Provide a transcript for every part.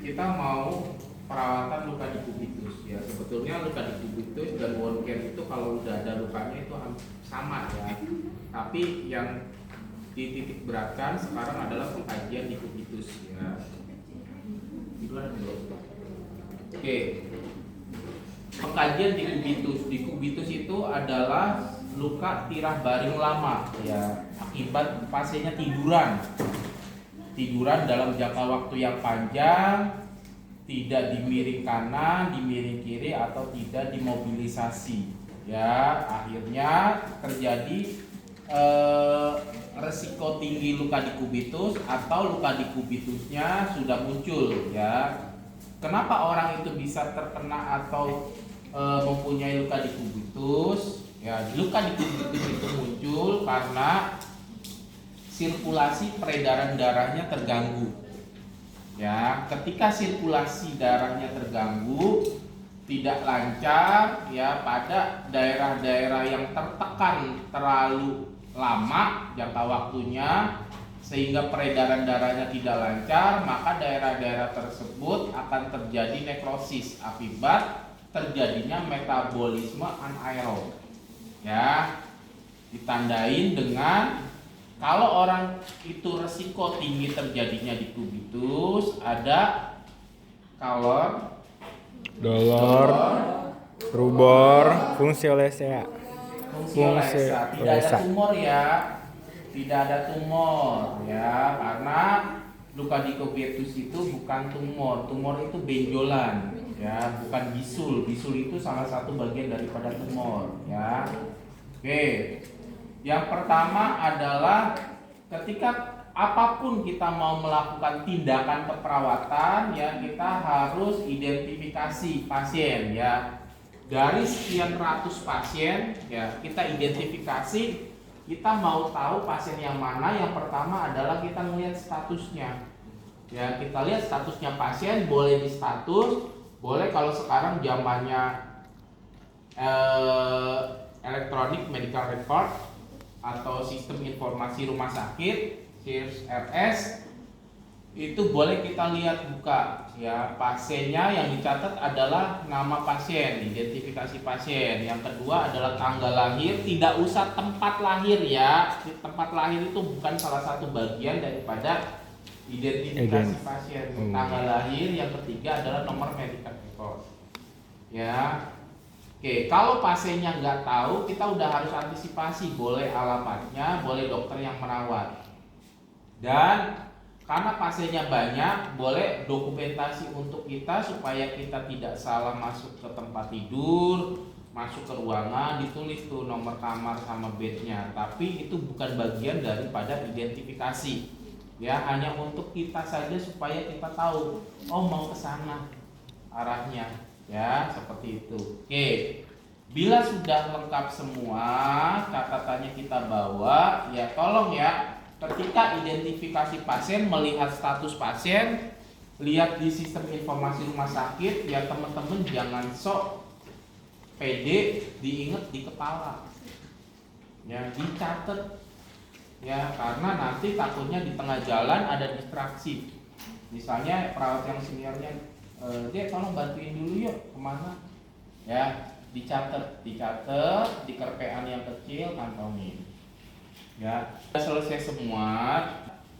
kita mau perawatan luka dikubitus ya. Sebetulnya luka dikubitus dan wound care itu kalau udah ada lukanya itu sama ya. Tapi yang dititik beratkan sekarang adalah pengkajian dikubitus ya. Oke. Pengkajian dikubitus itu adalah luka tirah baring lama ya, akibat pasiennya tiduran dalam jangka waktu yang panjang, tidak dimiring kanan, dimiring kiri, atau tidak dimobilisasi ya, akhirnya terjadi resiko tinggi luka dikubitus atau luka dikubitusnya sudah muncul ya. Kenapa orang itu bisa terkena atau mempunyai luka dikubitus ya? Luka dikubitus itu muncul karena sirkulasi peredaran darahnya terganggu ya. Ketika sirkulasi darahnya terganggu, tidak lancar ya, pada daerah-daerah yang tertekan terlalu lama jangka waktunya sehingga peredaran darahnya tidak lancar, maka daerah-daerah tersebut akan terjadi nekrosis akibat terjadinya metabolisme anaerob ya. Ditandain dengan kalau orang itu resiko tinggi terjadinya dikubitus, ada kalor, dolor, rubor, fungsiolesa. fungsiolesa. Tidak ada tumor ya, tidak ada tumor ya, karena luka dikubitus itu bukan tumor. Tumor itu benjolan ya, bukan bisul. Bisul itu salah satu bagian daripada tumor ya. Oke. Yang pertama adalah ketika apapun kita mau melakukan tindakan keperawatan ya, kita harus identifikasi pasien ya. Dari sekian ratus pasien ya, kita identifikasi, kita mau tahu pasien yang mana. Yang pertama adalah kita melihat statusnya ya. Kita lihat statusnya pasien, boleh di status, boleh kalau sekarang zamannya elektronik medical record atau sistem informasi rumah sakit (SIRS-RS), itu boleh kita lihat buka ya. Pasiennya yang dicatat adalah nama pasien, identifikasi pasien. Yang kedua adalah tanggal lahir, tidak usah tempat lahir ya. Tempat lahir itu bukan salah satu bagian daripada identifikasi pasien. Tanggal lahir. Yang ketiga adalah nomor medical record ya. Oke, kalau pasiennya nggak tahu, kita udah harus antisipasi, boleh alamatnya, boleh dokter yang merawat. Dan karena pasiennya banyak, boleh dokumentasi untuk kita supaya kita tidak salah masuk ke tempat tidur, masuk ke ruangan, ditulis tuh nomor kamar sama bednya. Tapi itu bukan bagian daripada identifikasi ya, hanya untuk kita saja supaya kita tahu, oh mau ke sana arahnya ya, seperti itu. Oke, bila sudah lengkap semua catatannya kita bawa ya, tolong ya, ketika identifikasi pasien, melihat status pasien, lihat di sistem informasi rumah sakit ya, teman-teman jangan sok pede diingat di kepala ya, dicatat ya, karena nanti takutnya di tengah jalan ada distraksi. Misalnya perawat yang seniornya, dia tolong bantuin dulu yuk kemana ya, dicatat di kerpean yang kecil, kantongin ya. Selesai semua,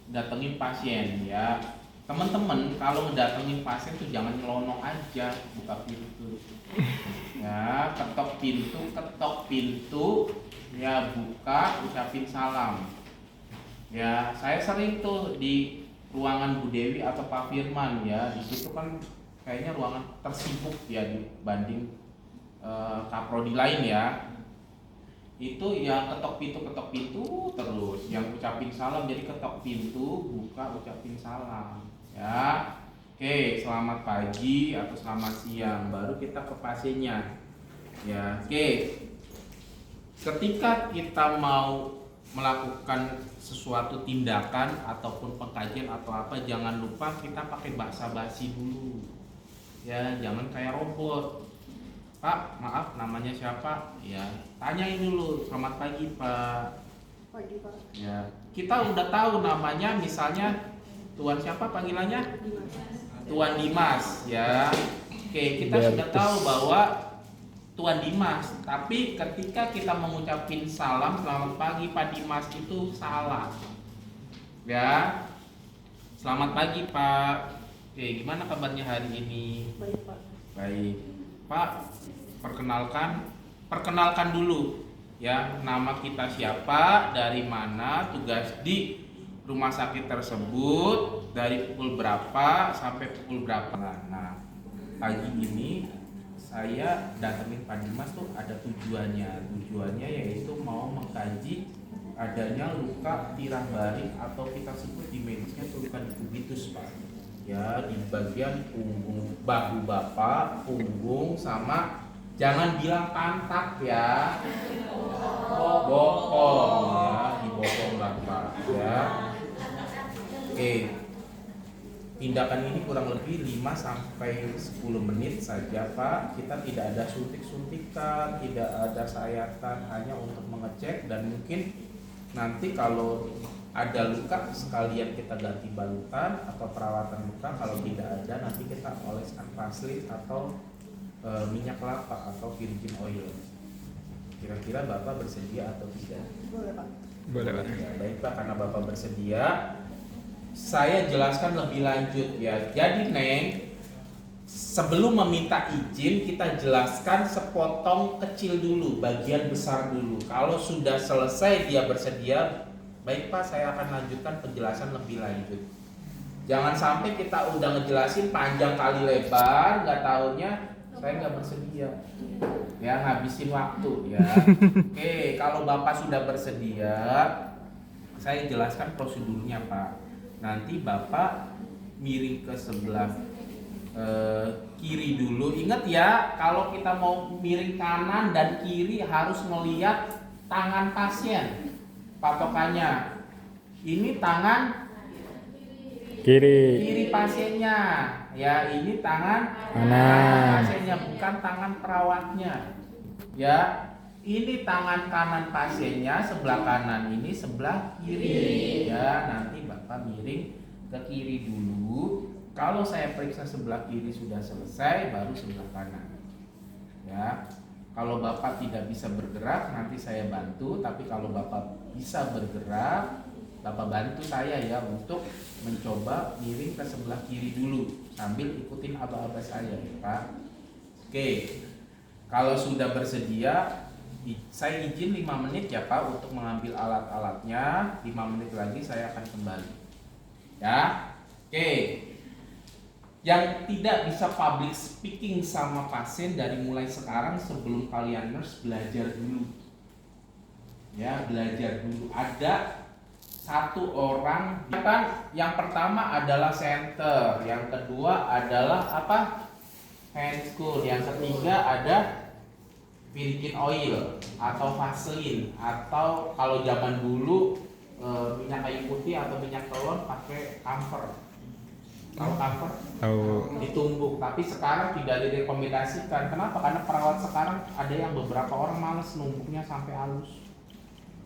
datengin pasien ya. Teman-teman kalau ngedatengin pasien tuh jangan nyelonong aja, buka pintu ya, ketok pintu ya, buka, ucapin salam ya. Saya sering tuh di ruangan Bu Dewi atau Pak Firman ya, di situ kan kayaknya ruangan tersibuk ya dibanding kaprodi lain ya. Itu ya ketok pintu terus, yang ucapin salam, jadi ketok pintu, buka, ucapin salam ya. Oke, selamat pagi atau selamat siang, baru kita ke pasiennya ya. Oke, ketika kita mau melakukan sesuatu tindakan ataupun pengkajian atau apa, jangan lupa kita pakai basa-basi dulu ya, jangan kayak robot. Pak, maaf, namanya siapa? Ya, tanyain dulu, selamat pagi Pak. Pagi Pak. Ya, kita udah tahu namanya, misalnya Tuan siapa panggilannya? Dimas. Tuan Dimas ya. Oke, kita sudah tahu bahwa Tuan Dimas, tapi ketika kita mengucapin salam selamat pagi Pak Dimas itu salah. Ya. Selamat pagi Pak. Oke, gimana kabarnya hari ini? Baik Pak. Baik. Pak, perkenalkan dulu ya, nama kita siapa, dari mana, tugas di rumah sakit tersebut, dari pukul berapa sampai pukul berapa. Nah, pagi ini saya datengin Pak Dimas tuh ada tujuannya yaitu mau mengkaji adanya luka tirang baring atau kita sebut di medisnya itu luka dikubitus Pak. Ya, di bagian punggung, bahu Bapak, punggung, sama jangan bilang pantat ya, bokong ya, di bokong Bapak ya. Oke, tindakan ini kurang lebih 5-10 menit saja Pak. Kita tidak ada suntik-suntikan, tidak ada sayatan, hanya untuk mengecek, dan mungkin nanti kalau ada luka sekalian kita ganti balutan atau perawatan luka. Kalau tidak ada nanti kita oleskan vaselin atau minyak kelapa atau virgin oil. Kira-kira Bapak bersedia atau tidak? Boleh Pak. Boleh Pak. Ya, baik Pak, karena Bapak bersedia, saya jelaskan lebih lanjut ya. Jadi Neng, sebelum meminta izin kita jelaskan sepotong kecil dulu, bagian besar dulu. Kalau sudah selesai dia bersedia, baik Pak, saya akan lanjutkan penjelasan lebih lanjut. Jangan sampai kita udah ngejelasin panjang kali lebar, nggak taunya saya nggak bersedia. Ya, ngabisin waktu ya. Oke, kalau Bapak sudah bersedia, saya jelaskan prosedurnya Pak. Nanti Bapak miring ke sebelah kiri dulu. Ingat ya, kalau kita mau miring kanan dan kiri harus melihat tangan pasien. Patokannya ini tangan kiri pasiennya ya, ini tangan kanan pasiennya, bukan tangan perawatnya ya. Ini tangan kanan pasiennya sebelah kanan, ini sebelah kiri ya. Nanti Bapak miring ke kiri dulu. Kalau saya periksa sebelah kiri sudah selesai, baru sebelah kanan ya. Kalau Bapak tidak bisa bergerak, nanti saya bantu. Tapi kalau Bapak bisa bergerak, Bapak bantu saya ya untuk mencoba miring ke sebelah kiri dulu sambil ikutin aba-aba saya ya Pak. Oke, kalau sudah bersedia, saya izin 5 menit ya Pak untuk mengambil alat-alatnya. 5 menit lagi saya akan kembali ya. Oke, yang tidak bisa public speaking sama pasien dari mulai sekarang, sebelum kalian nurse, belajar dulu ya, belajar dulu. Ada satu orang kan, yang pertama adalah center, yang kedua adalah apa, handscoon, yang ketiga ada virgin oil atau vaselin, atau kalau zaman dulu minyak kayu putih atau minyak telon pakai camphor. Kalau camphor ditumbuk, tapi sekarang tidak direkomendasikan. Kenapa? Karena perawat sekarang ada yang beberapa orang males numbuknya sampai halus.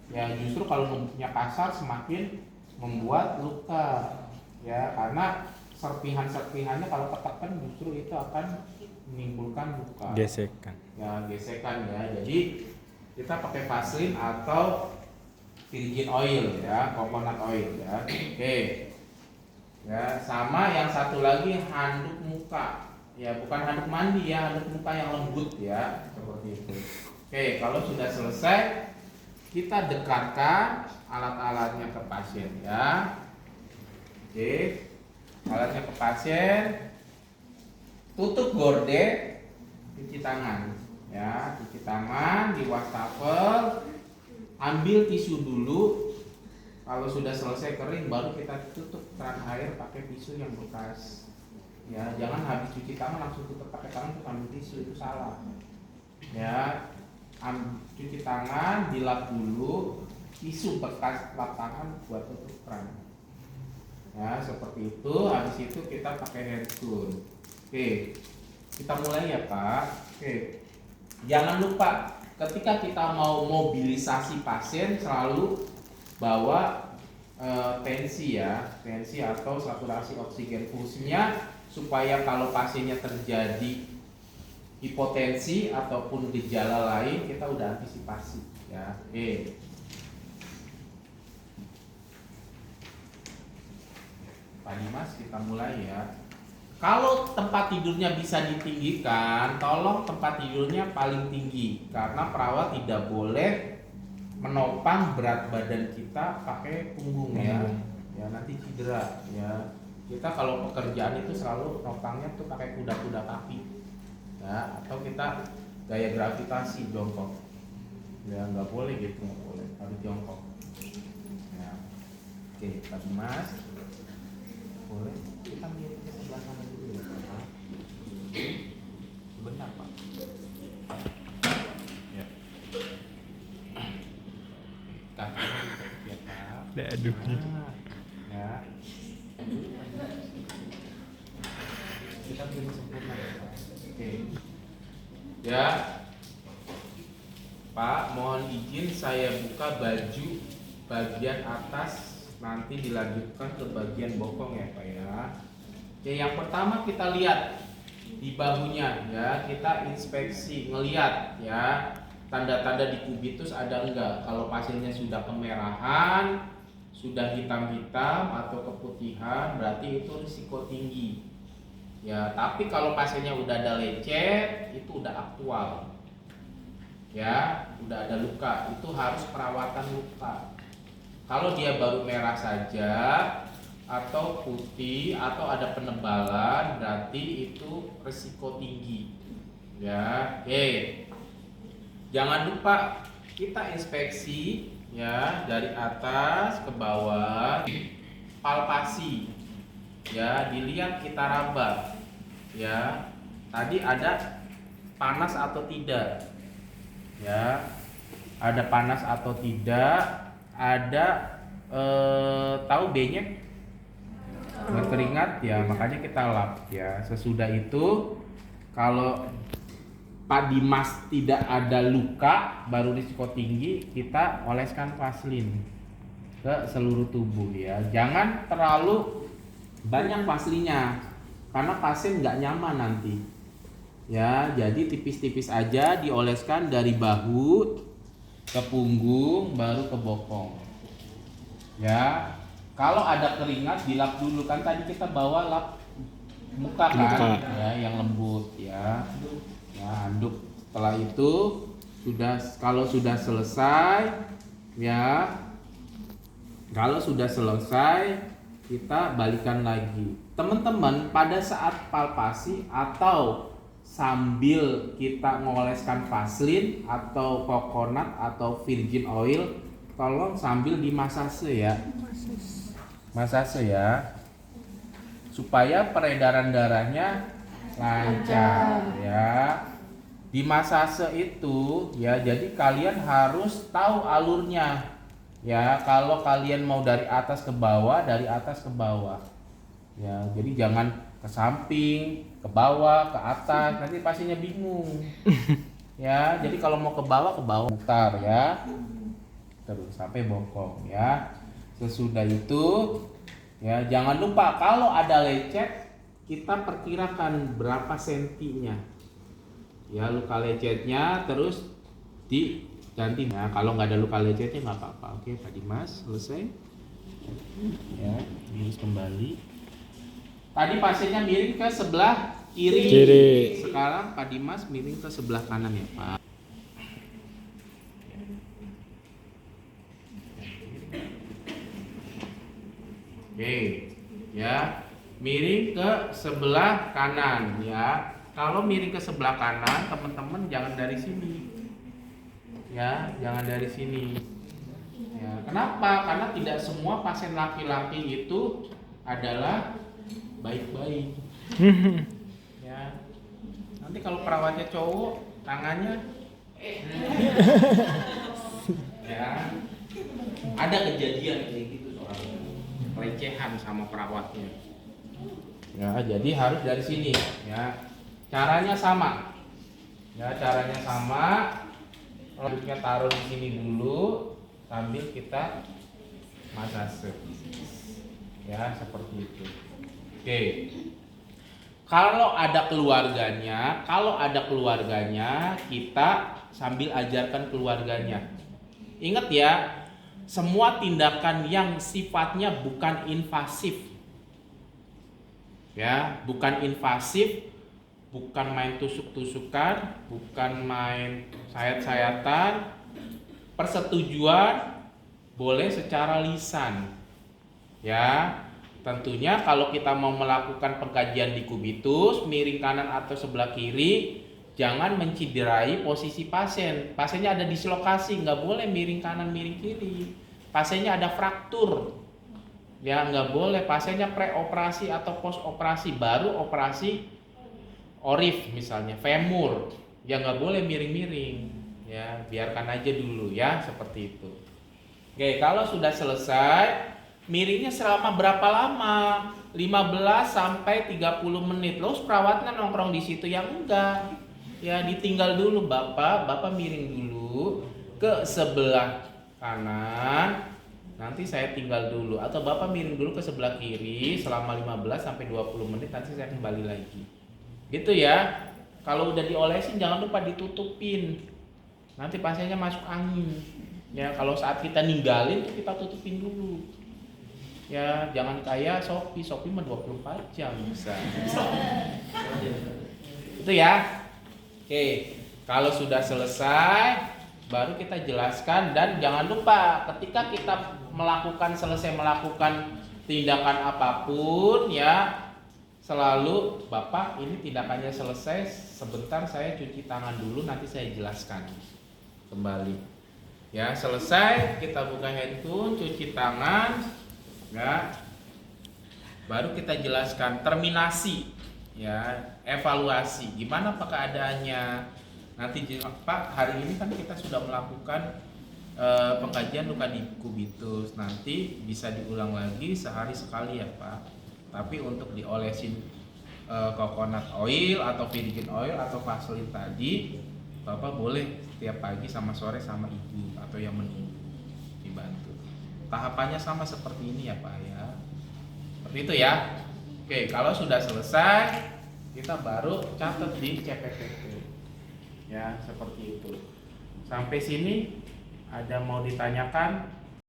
Ya, justru kalau numbuknya kasar semakin membuat luka. Ya, karena serpihan-serpihannya kalau ketekan justru itu akan menimbulkan luka. Gesekan. Ya, gesekan ya. Jadi kita pakai vaselin atau virgin oil ya, coconut oil ya. Oke. Ya, sama yang satu lagi handuk muka. Ya, bukan handuk mandi ya, handuk muka yang lembut ya, seperti itu. Oke, kalau sudah selesai, kita dekatkan alat-alatnya ke pasien ya. Oke, alatnya ke pasien, tutup gorden, cuci tangan ya, cuci tangan di wastafel, ambil tisu dulu. Kalau sudah selesai kering, baru kita tutup keran air pakai tisu yang bekas ya. Jangan habis cuci tangan langsung tutup pakai tangan terus ambil tisu, itu salah ya. Cuci tangan, dilap dulu, tisu bekas lap tangan buat tutup keran ya, seperti itu. Habis itu kita pakai handscoon. Oke, kita mulai ya Pak. Oke, jangan lupa ketika kita mau mobilisasi pasien selalu bawa tensi ya, tensi atau saturasi oksigen pulsnya supaya kalau pasiennya terjadi hipotensi ataupun gejala lain kita udah antisipasi ya. Oke. Pak Dimas, kita mulai ya. Kalau tempat tidurnya bisa ditinggikan, tolong tempat tidurnya paling tinggi karena perawat tidak boleh menopang berat badan kita pakai punggung ya. Ya nanti cedera ya. Kita kalau pekerjaan itu selalu nopangnya tuh pakai kuda-kuda kaki. Ya, atau kita gaya gravitasi jongkok. Ya nggak boleh gitu, nggak boleh, harus jongkok. Ya. Oke, Pak Dimas. Boleh kita mirip ke sebelah kanan dulu ya Pak. Benar Pak. Ya. Kakinya dikit ya Pak. Aduh. Ya. Kita pilih sempurna ya Pak. Oke. Ya. Pak, mohon izin saya buka baju bagian atas, nanti dilanjutkan ke bagian bokong ya Pak ya. Oke, yang pertama kita lihat di bahunya ya, kita inspeksi, ngelihat ya tanda-tanda di kubitus ada enggak. Kalau pasiennya sudah kemerahan, sudah hitam-hitam atau keputihan, berarti itu risiko tinggi. Ya, tapi kalau pasiennya udah ada lecet, itu udah aktual. Ya, udah ada luka, itu harus perawatan luka. Kalau dia baru merah saja atau putih atau ada penebalan, berarti itu risiko tinggi. Ya, oke. Jangan lupa kita inspeksi ya dari atas ke bawah, palpasi. Ya, dilihat kita raba. Ya, tadi ada panas atau tidak? Ya, ada panas atau tidak? Ada tahu benyek berkeringat ya, makanya kita lap ya. Sesudah itu kalau Pak Dimas tidak ada luka baru risiko tinggi, kita oleskan vaselin ke seluruh tubuh ya. Jangan terlalu banyak vaselinnya karena pasien nggak nyaman nanti ya. Jadi tipis-tipis aja dioleskan dari bahu ke punggung baru ke bokong ya. Kalau ada keringat dilap dulu, kan tadi kita bawa lap muka kan ya, yang lembut ya. Ya, aduk. Setelah itu kalau sudah selesai ya, kalau sudah selesai kita balikan lagi. Teman-teman, pada saat palpasi atau sambil kita mengoleskan vaselin atau coconut atau virgin oil, tolong sambil dimasase ya. Masase ya. Supaya peredaran darahnya lancar ya. Di masase itu ya, jadi kalian harus tahu alurnya. Ya, kalau kalian mau dari atas ke bawah, dari atas ke bawah. Ya, jadi jangan ke samping, ke bawah, ke atas, nanti pasiennya bingung. Ya, jadi kalau mau ke bawah mutar ya. Terus sampai bokong ya. Sesudah itu ya, jangan lupa kalau ada lecet kita perkirakan berapa sentinya. Ya, luka lecetnya terus diganti ya. Kalau nggak ada luka lecetnya nggak apa-apa. Oke, Pak Dimas selesai. Ya, lurus kembali. Tadi pasiennya miring ke sebelah kiri. Sekarang Pak Dimas miring ke sebelah kanan ya Pak. Oke, ya, miring ke sebelah kanan ya. Kalau miring ke sebelah kanan, teman-teman jangan dari sini. Ya, jangan dari sini. Ya, kenapa? Karena tidak semua pasien laki-laki itu adalah baik-baik. Ya, nanti kalau perawatnya cowok, tangannya ya, ada kejadian kayak gitu soalnya, pelecehan sama perawatnya. Ya, jadi harus dari sini ya. Caranya sama. Ya, caranya sama. Selanjutnya taruh di sini dulu sambil kita masase. Ya, seperti itu. Oke. Kalau ada keluarganya, kita sambil ajarkan keluarganya. Ingat ya, semua tindakan yang sifatnya bukan invasif. Ya, bukan invasif, bukan main tusuk-tusukan, bukan main sayat-sayatan. Persetujuan boleh secara lisan. Ya, tentunya kalau kita mau melakukan pengkajian di kubitus, miring kanan atau sebelah kiri, jangan menciderai posisi pasien. Pasiennya ada dislokasi, nggak boleh miring kanan, miring kiri. Pasiennya ada fraktur, ya nggak boleh. Pasiennya preoperasi atau post operasi, baru operasi orif misalnya, femur, ya nggak boleh miring-miring. Ya, biarkan aja dulu ya, seperti itu. Oke, kalau sudah selesai, miringnya selama berapa lama? 15 sampai 30 menit. Terus perawatnya nongkrong di situ yang enggak. Ya ditinggal dulu Bapak miring dulu ke sebelah kanan. Nanti saya tinggal dulu, atau Bapak miring dulu ke sebelah kiri selama 15 sampai 20 menit, nanti saya kembali lagi. Gitu ya. Kalau udah diolesin jangan lupa ditutupin. Nanti pasiennya masuk angin. Ya, kalau saat kita ninggalin tuh kita tutupin dulu. Ya, jangan kayak Shopee mah 24 jam bisa. Itu ya. Oke, kalau sudah selesai baru kita jelaskan, dan jangan lupa ketika kita selesai melakukan tindakan apapun ya, selalu Bapak ini tindakannya selesai, sebentar saya cuci tangan dulu, nanti saya jelaskan kembali. Ya, selesai kita buka handphone, cuci tangan, ya. Baru kita jelaskan terminasi, ya, evaluasi. Gimana Pak keadaannya? Nanti Pak, hari ini kan kita sudah melakukan pengkajian luka di kubitus. Nanti bisa diulang lagi sehari sekali ya Pak. Tapi untuk diolesin coconut oil atau virgin oil atau vaselin tadi, Bapak boleh setiap pagi sama sore sama ibu atau yang menunggu dibantu. Tahapannya sama seperti ini ya Pak ya. Seperti itu ya. Oke, kalau sudah selesai kita baru catat di CPTP. Ya, seperti itu. Sampai sini ada mau ditanyakan?